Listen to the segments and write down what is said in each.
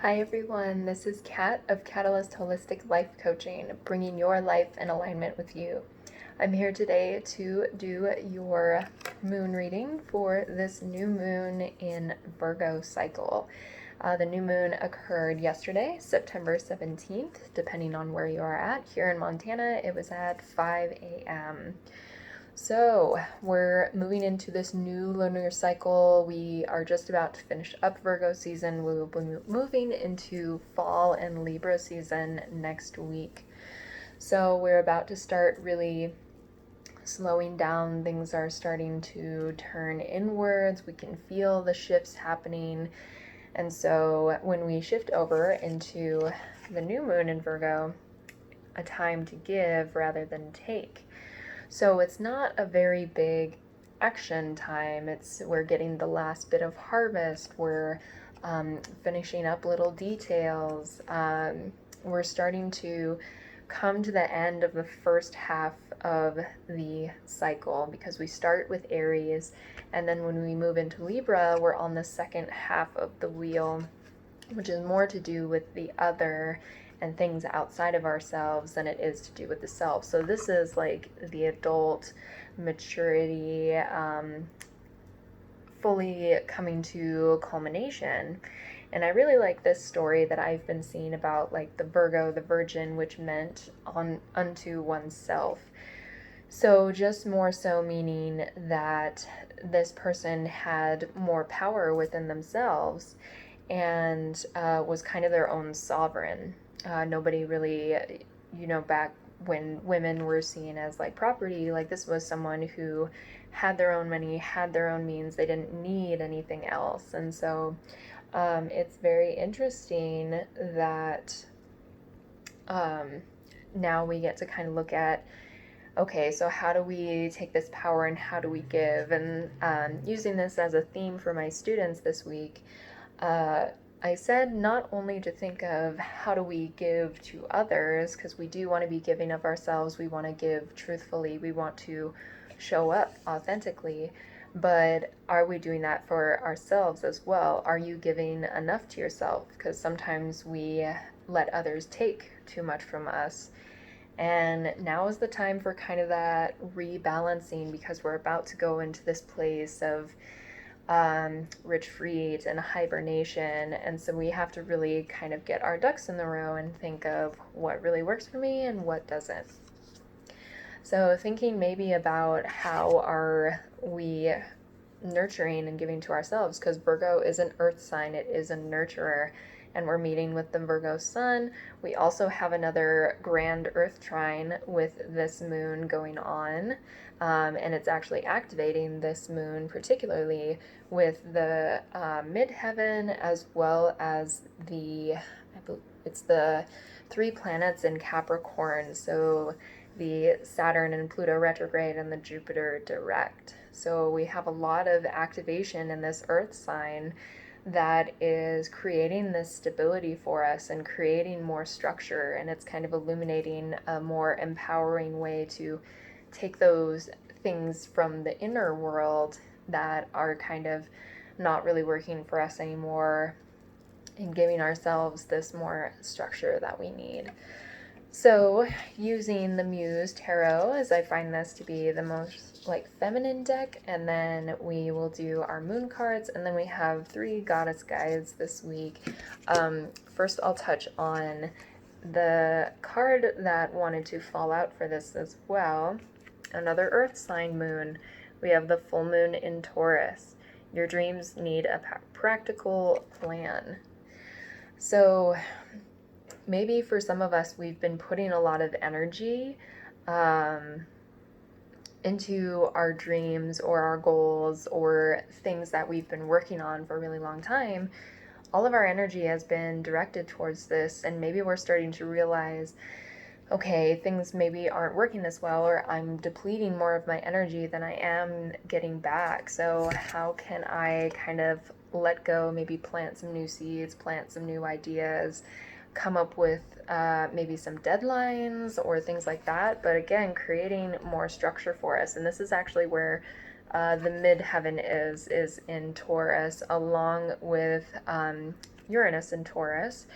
Hi everyone, this is Kat of Catalyst Holistic Life Coaching, bringing your life in alignment with you. I'm here today to do your moon reading for this new moon in Virgo cycle. The new moon occurred yesterday, September 17th, depending on where you are at. Here in Montana, it was at 5 a.m. So, we're moving into this new lunar cycle. We are just about to finish up Virgo season. We will be moving into fall and Libra season next week. So, we're about to start really slowing down. Things are starting to turn inwards. We can feel the shifts happening. And so, when we shift over into the new moon in Virgo, a time to give rather than take. So it's not a very big action time. We're getting the last bit of harvest. We're finishing up little details. We're starting to come to the end of the first half of the cycle because we start with Aries, and then when we move into Libra, we're on the second half of the wheel, which is more to do with the other and things outside of ourselves than it is to do with the self. So this is like the adult maturity, fully coming to culmination. And I really like this story that I've been seeing about like the Virgo, the Virgin, which meant unto oneself. So just more so meaning that this person had more power within themselves and was kind of their own sovereign. Nobody really, back when women were seen as like property, like this was someone who had their own money, had their own means. They didn't need anything else. And so it's very interesting that now we get to kind of look at, okay, so how do we take this power and how do we give? And using this as a theme for my students this week, I said not only to think of how do we give to others, because we do want to be giving of ourselves, we want to give truthfully, we want to show up authentically, but are we doing that for ourselves as well? Are you giving enough to yourself? Because sometimes we let others take too much from us. And now is the time for kind of that rebalancing, because we're about to go into this place of retreat and hibernation. And so we have to really kind of get our ducks in the row and think of what really works for me and what doesn't. So thinking maybe about how are we nurturing and giving to ourselves, because Virgo is an earth sign, it is a nurturer, and we're meeting with the Virgo sun. We also have another grand earth trine with this moon going on, and it's actually activating this moon particularly with the midheaven, as well as it's the 3 planets in Capricorn, so the Saturn and Pluto retrograde and the Jupiter direct. So we have a lot of activation in this earth sign that is creating this stability for us and creating more structure, and it's kind of illuminating a more empowering way to take those things from the inner world that are kind of not really working for us anymore and giving ourselves this more structure that we need. So using the Muse Tarot, as I find this to be the most like feminine deck, and then we will do our moon cards, and then we have 3 goddess guides this week. First I'll touch on the card that wanted to fall out for this as well. Another earth sign moon. We have the full moon in Taurus. Your dreams need a practical plan. So maybe for some of us, we've been putting a lot of energy into our dreams or our goals or things that we've been working on for a really long time. All of our energy has been directed towards this, and maybe we're starting to realize, okay, things maybe aren't working as well, or I'm depleting more of my energy than I am getting back. So how can I kind of let go, maybe plant some new seeds, plant some new ideas, come up with maybe some deadlines or things like that, but again, creating more structure for us. And this is actually where the midheaven is in Taurus, along with Uranus in Taurus.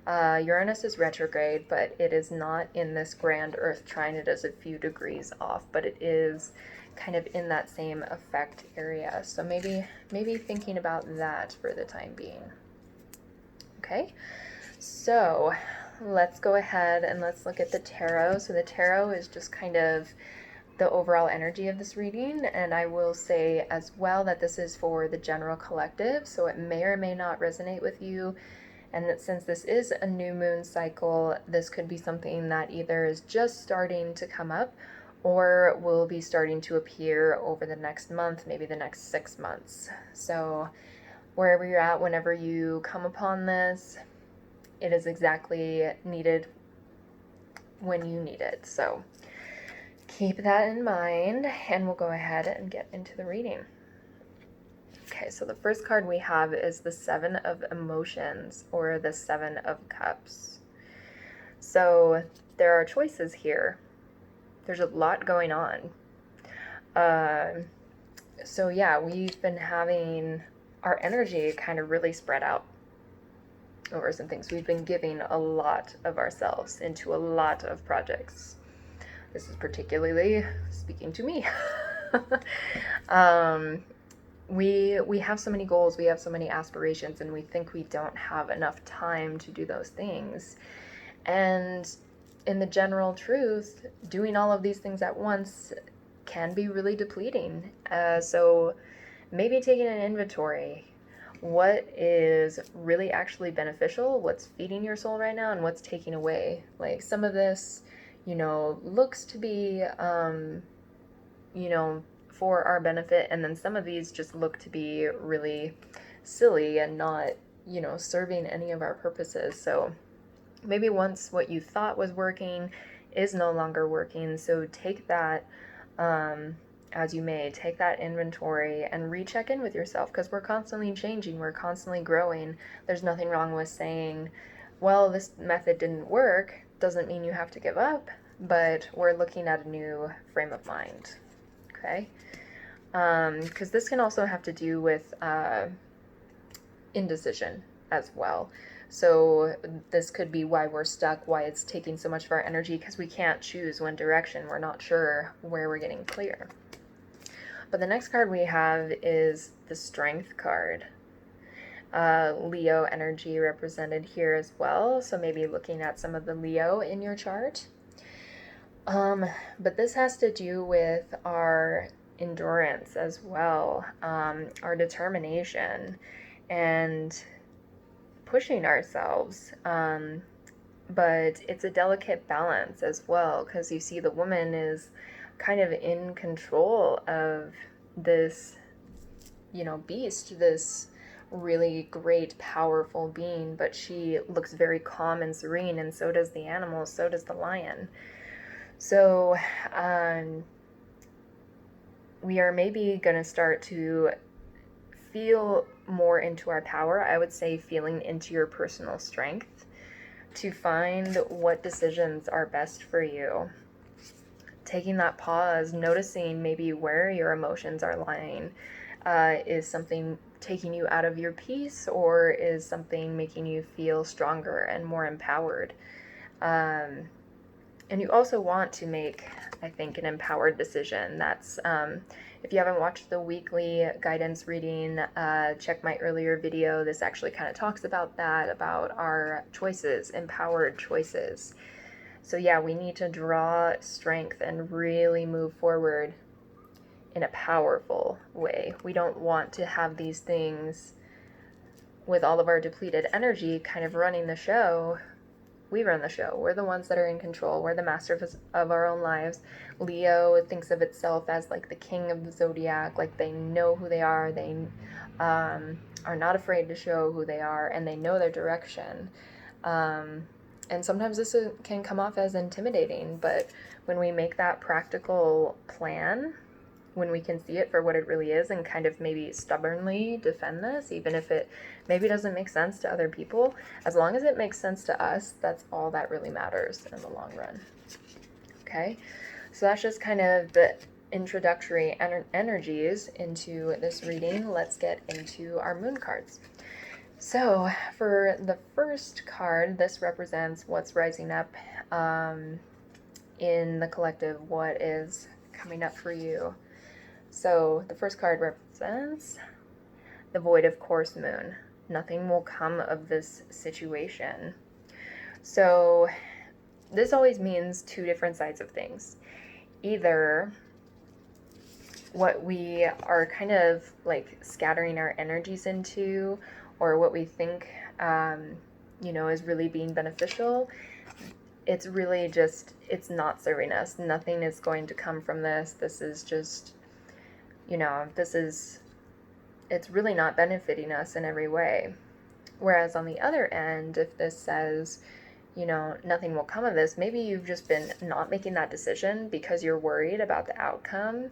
Uranus is retrograde, but it is not in this grand Earth trine. It is a few degrees off, but it is kind of in that same effect area. So maybe thinking about that for the time being. Okay, so let's go ahead and let's look at the tarot. So the tarot is just kind of the overall energy of this reading, and I will say as well that this is for the general collective, so it may or may not resonate with you, and that since this is a new moon cycle, this could be something that either is just starting to come up or will be starting to appear over the next month, maybe the next 6 months. So wherever you're at, whenever you come upon this, it is exactly needed when you need it. So keep that in mind, and we'll go ahead and get into the reading. Okay, so the first card we have is the Seven of Emotions, or the Seven of Cups. So there are choices here. There's a lot going on. So yeah, we've been having our energy kind of really spread out over some things. We've been giving a lot of ourselves into a lot of projects. This is particularly speaking to me. We have so many goals, we have so many aspirations, and we think we don't have enough time to do those things. And in the general truth, doing all of these things at once can be really depleting. So maybe taking an inventory. What is really actually beneficial? What's feeding your soul right now, and what's taking away? Like some of this, looks to be, for our benefit, and then some of these just look to be really silly and not, serving any of our purposes. So maybe once what you thought was working is no longer working. So take that, as you may, take that inventory and recheck in with yourself, because we're constantly changing, we're constantly growing. There's nothing wrong with saying, well, this method didn't work. Doesn't mean you have to give up, but we're looking at a new frame of mind. Okay? Because this can also have to do with indecision as well. So this could be why we're stuck, why it's taking so much of our energy, because we can't choose one direction. We're not sure where we're getting clear. But the next card we have is the Strength card. Leo energy represented here as well. So maybe looking at some of the Leo in your chart. But this has to do with our endurance as well, our determination, and pushing ourselves. But it's a delicate balance as well, because you see the woman is kind of in control of this, beast, this really great, powerful being, but she looks very calm and serene, and so does the animal, so does the lion. So we are maybe going to start to feel more into our power. I would say feeling into your personal strength to find what decisions are best for you. Taking that pause, noticing maybe where your emotions are lying. Is something taking you out of your peace, or is something making you feel stronger and more empowered? And you also want to make, I think, an empowered decision. That's, if you haven't watched the weekly guidance reading, check my earlier video. This actually kind of talks about that, about our choices, empowered choices. So yeah, we need to draw strength and really move forward in a powerful way. We don't want to have these things with all of our depleted energy kind of running the show. We run the show. We're the ones that are in control. We're the masters of our own lives. Leo thinks of itself as like the king of the zodiac. Like they know who they are. They are not afraid to show who they are, and they know their direction. And sometimes this can come off as intimidating, but when we make that practical plan, when we can see it for what it really is and kind of maybe stubbornly defend this, even if it maybe doesn't make sense to other people, as long as it makes sense to us, that's all that really matters in the long run. Okay, so that's just kind of the introductory energies into this reading. Let's get into our moon cards. So for the first card, this represents what's rising up in the collective, what is coming up for you. So the first card represents the void of course moon. Nothing will come of this situation. So this always means two different sides of things. Either what we are kind of like scattering our energies into, or what we think, is really being beneficial, it's really just, it's not serving us. Nothing is going to come from this. This is just, it's really not benefiting us in every way. Whereas on the other end, if this says, nothing will come of this, maybe you've just been not making that decision because you're worried about the outcome.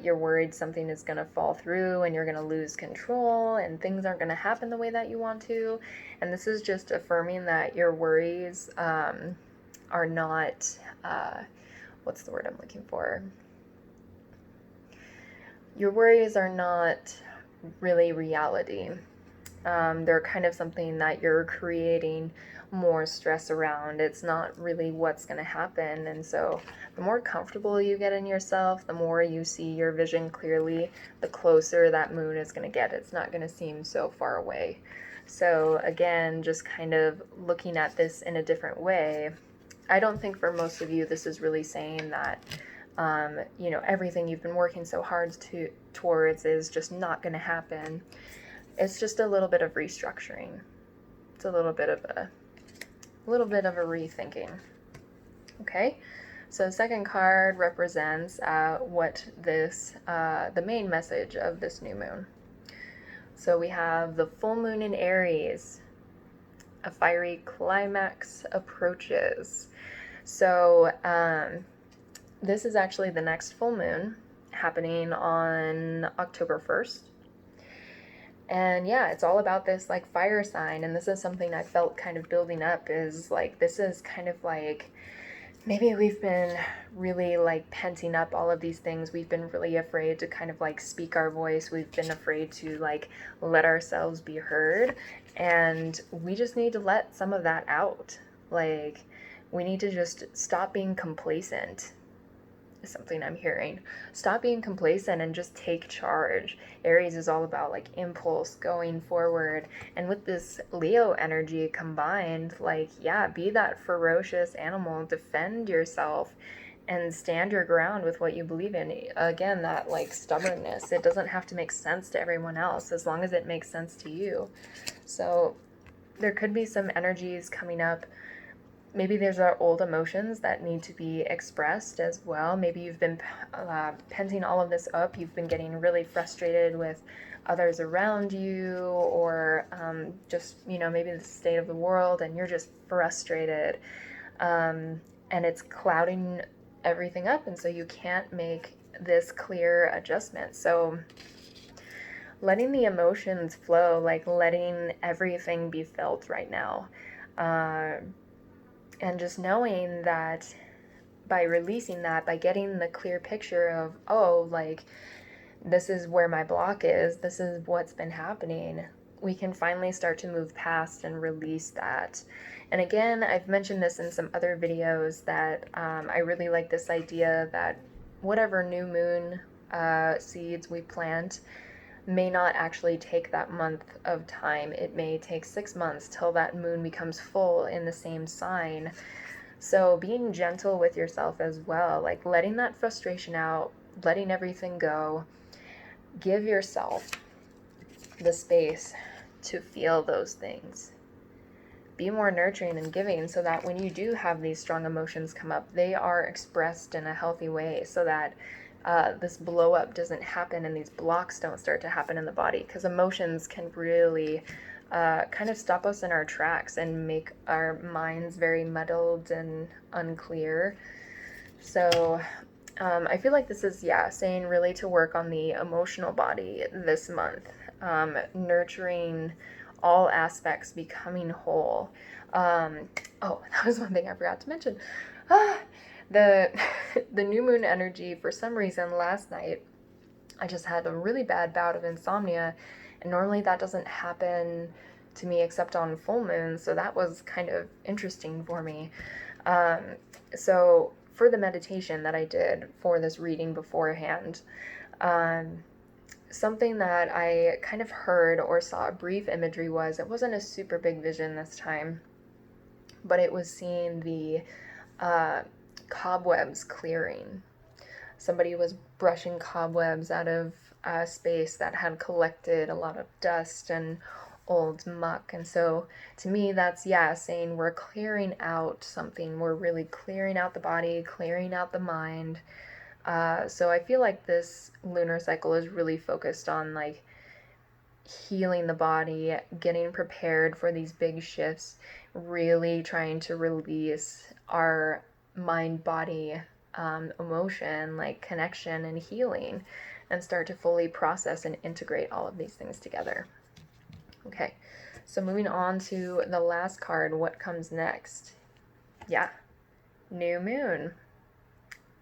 You're worried something is going to fall through and you're going to lose control and things aren't going to happen the way that you want to. And this is just affirming that your worries are not, what's the word I'm looking for? Your worries are not really reality. They're kind of something that you're creating more stress around. It's not really what's going to happen. And so the more comfortable you get in yourself, the more you see your vision clearly, the closer that moon is going to get. It's not going to seem so far away. So again, just kind of looking at this in a different way. I don't think for most of you this is really saying that everything you've been working so hard towards is just not going to happen. It's just a little bit of restructuring. It's a little bit of a rethinking. Okay, so second card represents what this the main message of this new moon. So we have the full moon in Aries. A fiery climax approaches. So this is actually the next full moon happening on October 1st. And yeah, it's all about this like fire sign. And this is something I felt kind of building up, is like, this is kind of like, maybe we've been really like penting up all of these things. We've been really afraid to kind of like speak our voice. We've been afraid to like let ourselves be heard. And we just need to let some of that out. Like, we need to just stop being complacent, is something I'm hearing. Stop being complacent and just take charge. Aries is all about like impulse, going forward. And with this Leo energy combined, like, yeah, be that ferocious animal, defend yourself and stand your ground with what you believe in. Again, that like stubbornness, it doesn't have to make sense to everyone else as long as it makes sense to you. So there could be some energies coming up. Maybe there's our old emotions that need to be expressed as well. Maybe you've been penting all of this up. You've been getting really frustrated with others around you, or just, maybe the state of the world, and you're just frustrated. And it's clouding everything up, and so you can't make this clear adjustment. So letting the emotions flow, like letting everything be felt right now. And just knowing that by releasing that, by getting the clear picture of, oh, like, this is where my block is, this is what's been happening, we can finally start to move past and release that. And again, I've mentioned this in some other videos that I really like this idea that whatever new moon seeds we plant may not actually take that month of time. It may take 6 months till that moon becomes full in the same sign. So being gentle with yourself as well, like letting that frustration out, letting everything go. Give yourself the space to feel those things. Be more nurturing and giving, so that when you do have these strong emotions come up, they are expressed in a healthy way, so that this blow up doesn't happen and these blocks don't start to happen in the body, because emotions can really kind of stop us in our tracks and make our minds very muddled and unclear. So I feel like this is, saying really to work on the emotional body this month, nurturing all aspects, becoming whole. Oh, that was one thing I forgot to mention. The new moon energy, for some reason last night I just had a really bad bout of insomnia, Normally that doesn't happen to me except on full moon, so that was kind of interesting for me. So for the meditation that I did for this reading beforehand, something that I kind of heard or saw a brief imagery was, it wasn't a super big vision this time, but it was seeing the cobwebs clearing. Somebody was brushing cobwebs out of space that had collected a lot of dust and old muck. And so to me, that's, saying we're clearing out something. We're really clearing out the body, clearing out the mind. So I feel like this lunar cycle is really focused on like healing the body, getting prepared for these big shifts, really trying to release our mind-body emotion, like connection and healing, and start to fully process and integrate all of these things together. Okay, so moving on to the last card, what comes next? New moon.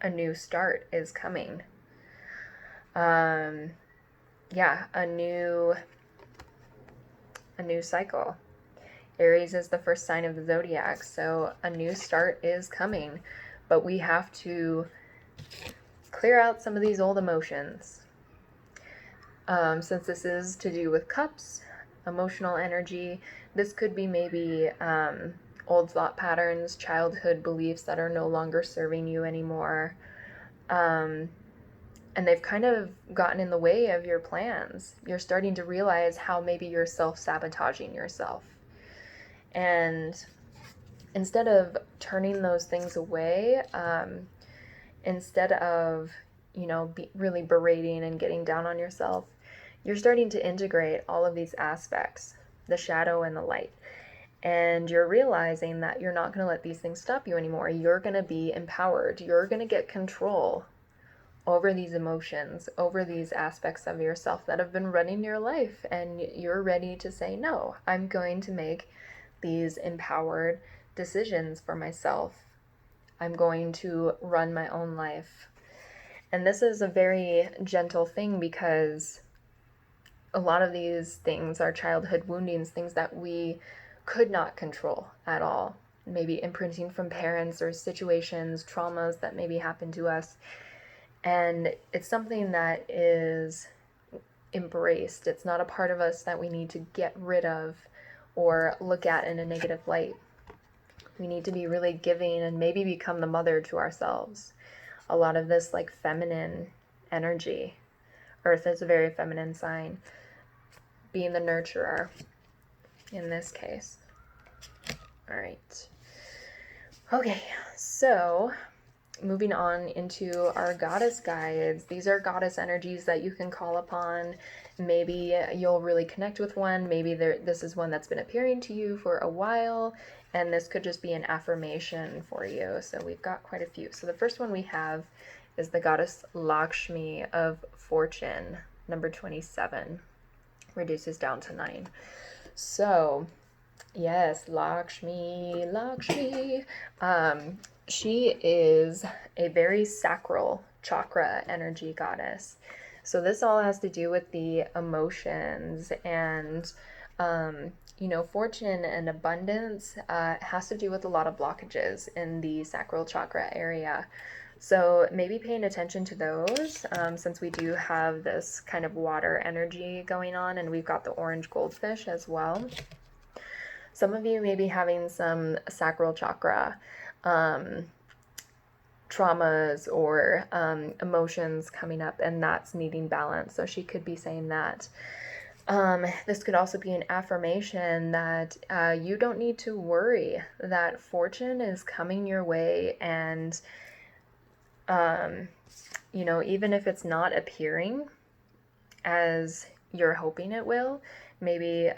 A new start is coming. A new cycle. Aries is the first sign of the zodiac, so a new start is coming, but we have to clear out some of these old emotions. Since this is to do with cups, emotional energy, this could be maybe old thought patterns, childhood beliefs that are no longer serving you anymore. And they've kind of gotten in the way of your plans. You're starting to realize how maybe you're self-sabotaging yourself. And instead of turning those things away, instead of, really berating and getting down on yourself, you're starting to integrate all of these aspects, the shadow and the light. And you're realizing that you're not going to let these things stop you anymore. You're going to be empowered. You're going to get control over these emotions, over these aspects of yourself that have been running your life. And you're ready to say, no, I'm going to make these empowered decisions for myself. I'm going to run my own life. And this is a very gentle thing because a lot of these things are childhood woundings, things that we could not control at all. Maybe imprinting from parents or situations, traumas that maybe happened to us. And it's something that is embraced. It's not a part of us that we need to get rid of or look at in a negative light. We need to be really giving and maybe become the mother to ourselves. A lot of this like feminine energy. Earth is a very feminine sign. Being the nurturer in this case. All right. Okay, so moving on into our goddess guides. These are goddess energies that you can call upon. Maybe you'll really connect with one. Maybe this is one that's been appearing to you for a while, and this could just be an affirmation for you. So we've got quite a few. So the first one we have is the goddess Lakshmi of fortune, number 27. Reduces down to 9. So yes, Lakshmi. She is a very sacral chakra energy goddess. So this all has to do with the emotions and, fortune and abundance has to do with a lot of blockages in the sacral chakra area. So maybe paying attention to those, since we do have this kind of water energy going on, and we've got the orange goldfish as well. Some of you may be having some sacral chakra traumas or emotions coming up, and that's needing balance. So she could be saying that. This could also be an affirmation that you don't need to worry, that fortune is coming your way, and even if it's not appearing as you're hoping it will, maybe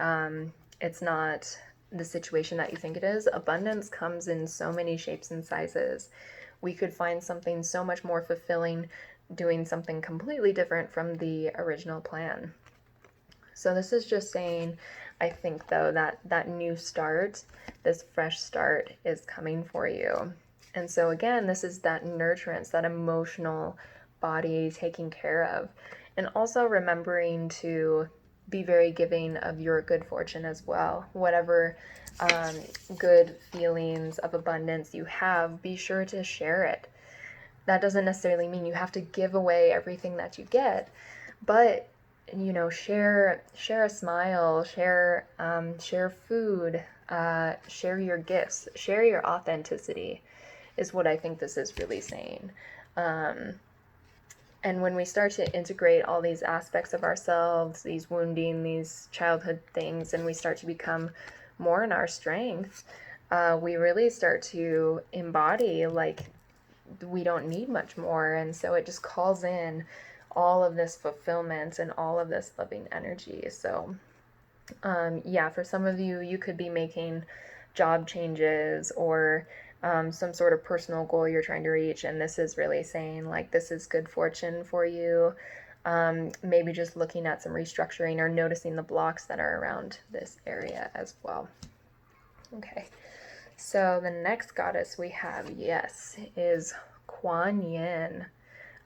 it's not the situation that you think it is. Abundance comes in so many shapes and sizes. We could find something so much more fulfilling doing something completely different from the original plan. So this is just saying, I think though, that new start, this fresh start is coming for you. And so again, this is that nurturance, that emotional body taking care of. And also remembering to be very giving of your good fortune as well. Whatever good feelings of abundance you have, be sure to share it. That doesn't necessarily mean you have to give away everything that you get, but share a smile, share food, share your gifts, share your authenticity, is what I think this is really saying. And when we start to integrate all these aspects of ourselves, these wounding, these childhood things, and we start to become more in our strength, we really start to embody like we don't need much more. And so it just calls in all of this fulfillment and all of this loving energy. So for some of you, you could be making job changes or some sort of personal goal you're trying to reach, and this is really saying like this is good fortune for you. Maybe just looking at some restructuring or noticing the blocks that are around this area as well. Okay, so the next goddess we have, is Kuan Yin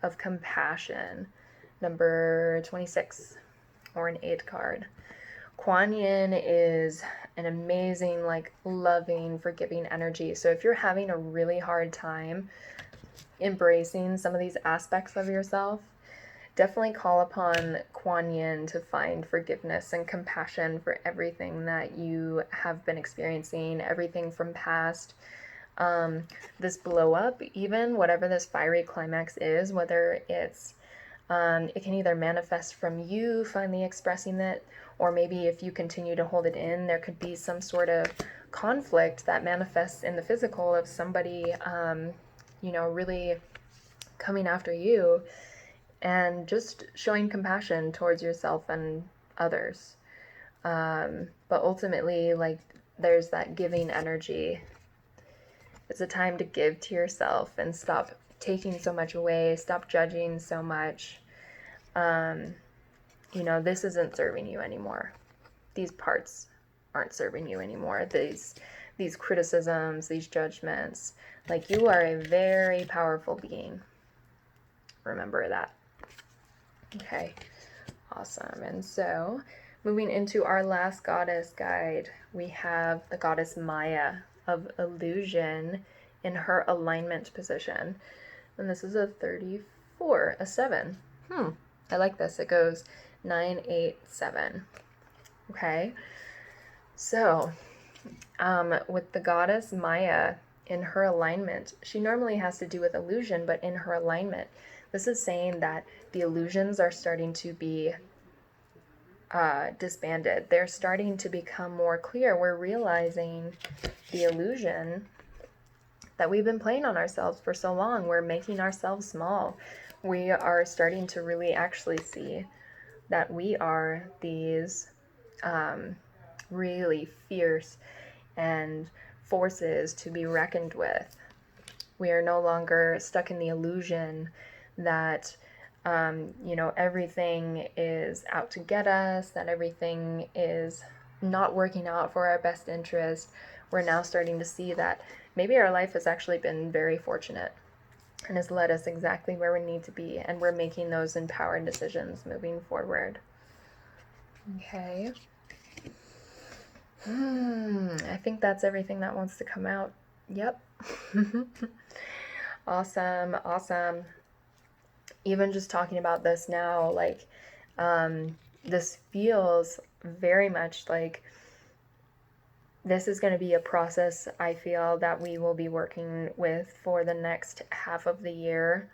of compassion, number 26, or an 8 card. Kuan Yin is an amazing, like, loving, forgiving energy. So if you're having a really hard time embracing some of these aspects of yourself, definitely call upon Kuan Yin to find forgiveness and compassion for everything that you have been experiencing, everything from past. This blow up, even whatever this fiery climax is, whether it's it can either manifest from you finally expressing it, or maybe if you continue to hold it in, there could be some sort of conflict that manifests in the physical of somebody, really coming after you, and just showing compassion towards yourself and others. But ultimately, like, there's that giving energy. It's a time to give to yourself and stop taking so much away, stop judging so much. This isn't serving you anymore. These parts aren't serving you anymore. These criticisms, these judgments, like, you are a very powerful being. Remember that. Okay, awesome. And so, moving into our last goddess guide, we have the goddess Maya of illusion in her alignment position. And this is a 34, a 7. I like this. It goes 9, 8, 7. Okay. So, with the goddess Maya in her alignment, she normally has to do with illusion, but in her alignment, this is saying that the illusions are starting to be disbanded. They're starting to become more clear. We're realizing the illusion that we've been playing on ourselves for so long. We're making ourselves small. We are starting to really actually see that we are these really fierce and forces to be reckoned with. We are no longer stuck in the illusion that everything is out to get us, that everything is not working out for our best interest. We're now starting to see that maybe our life has actually been very fortunate and has led us exactly where we need to be, and we're making those empowered decisions moving forward. Okay. I think that's everything that wants to come out. Yep. Awesome. Even just talking about this now, like, this feels very much like this is going to be a process, I feel, that we will be working with for the next half of the year,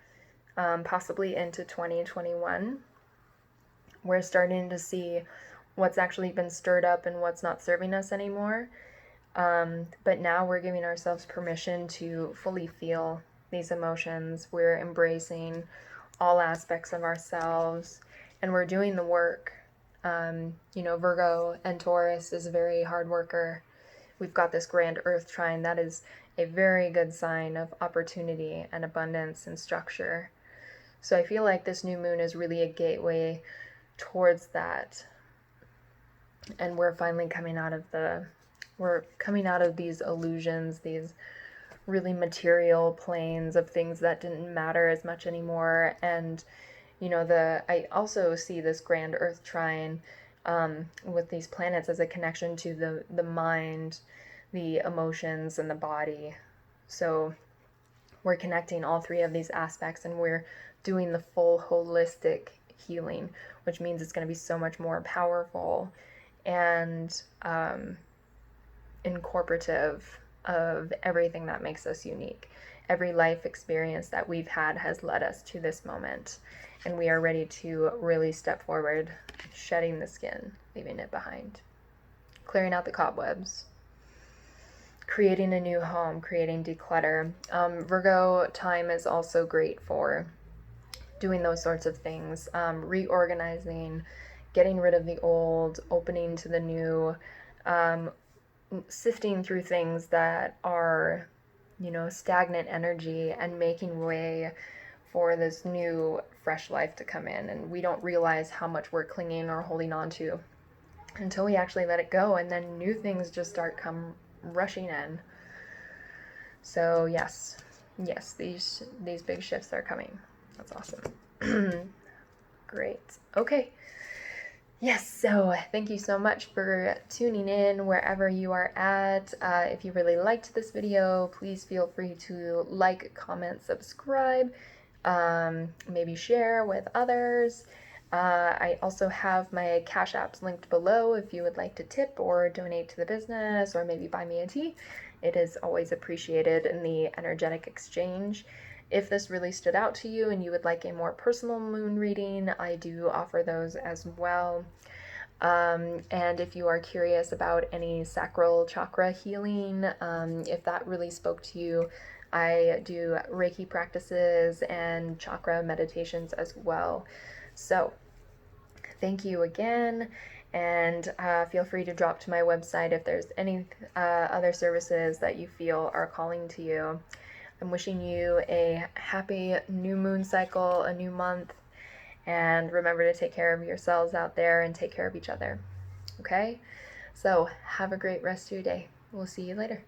possibly into 2021. We're starting to see what's actually been stirred up and what's not serving us anymore. But now we're giving ourselves permission to fully feel these emotions. We're embracing all aspects of ourselves, and we're doing the work. Virgo and Taurus is a very hard worker. We've got this grand earth trine. That is a very good sign of opportunity and abundance and structure. So I feel like this new moon is really a gateway towards that. And we're finally coming out of these illusions, these really material planes of things that didn't matter as much anymore. And I also see this grand earth trine with these planets as a connection to the mind, the emotions, and the body. So we're connecting all three of these aspects, and we're doing the full holistic healing, which means it's going to be so much more powerful and incorporative of everything that makes us unique. Every life experience that we've had has led us to this moment, and we are ready to really step forward, shedding the skin, leaving it behind, clearing out the cobwebs, creating a new home, creating declutter. Virgo time is also great for doing those sorts of things, reorganizing, getting rid of the old, opening to the new, sifting through things that are, stagnant energy and making way for this new, fresh life to come in. And we don't realize how much we're clinging or holding on to until we actually let it go, and then new things just start come rushing in. So yes, these big shifts are coming. That's awesome. Great. Okay. Yes, so thank you so much for tuning in wherever you are at. If you really liked this video, please feel free to like, comment, subscribe, maybe share with others. I also have my Cash Apps linked below if you would like to tip or donate to the business, or maybe buy me a tea. It is always appreciated in the energetic exchange. If this really stood out to you and you would like a more personal moon reading, I do offer those as well. And if you are curious about any sacral chakra healing, if that really spoke to you, I do Reiki practices and chakra meditations as well. So thank you again, and feel free to drop to my website if there's any other services that you feel are calling to you. I'm wishing you a happy new moon cycle, a new month, and remember to take care of yourselves out there and take care of each other. Okay? So have a great rest of your day. We'll see you later.